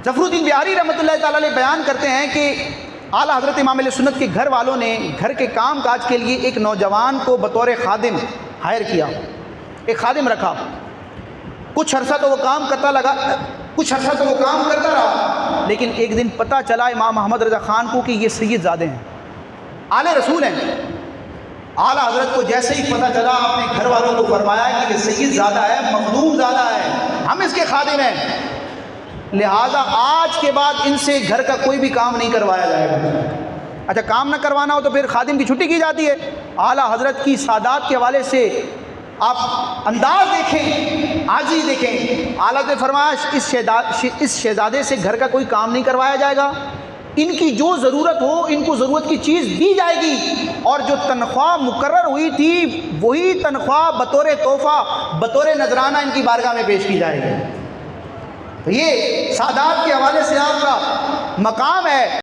ظفر الدین بہاری رحمۃ اللہ تعالیٰ علیہ بیان کرتے ہیں کہ اعلیٰ حضرت امام علیہ سنت کے گھر والوں نے گھر کے کام کاج کے لیے ایک نوجوان کو بطور خادم ہائر کیا، ایک خادم رکھا۔ کچھ عرصہ تو وہ کام کرتا رہا، لیکن ایک دن پتہ چلا امام محمد رضا خان کو کہ یہ سید زادے ہیں، آل رسول ہیں۔ اعلیٰ حضرت کو جیسے ہی پتہ چلا اپنے گھر والوں کو فرمایا کہ یہ سید زادہ ہے، مخدوم زادہ ہے، ہم اس کے خادم ہیں، لہذا آج کے بعد ان سے گھر کا کوئی بھی کام نہیں کروایا جائے گا۔ اچھا، کام نہ کروانا ہو تو پھر خادم کی چھٹی کی جاتی ہے۔ اعلیٰ حضرت کی سادات کے حوالے سے آپ انداز دیکھیں، عاجزی دیکھیں۔ اعلیٰ نے فرمایا اس شہزادے سے گھر کا کوئی کام نہیں کروایا جائے گا، ان کی جو ضرورت ہو ان کو ضرورت کی چیز دی جائے گی، اور جو تنخواہ مقرر ہوئی تھی وہی تنخواہ بطور تحفہ بطور نذرانہ ان کی بارگاہ میں پیش کی جائے گی۔ تو یہ سادات کے حوالے سے آپ کا مقام ہے۔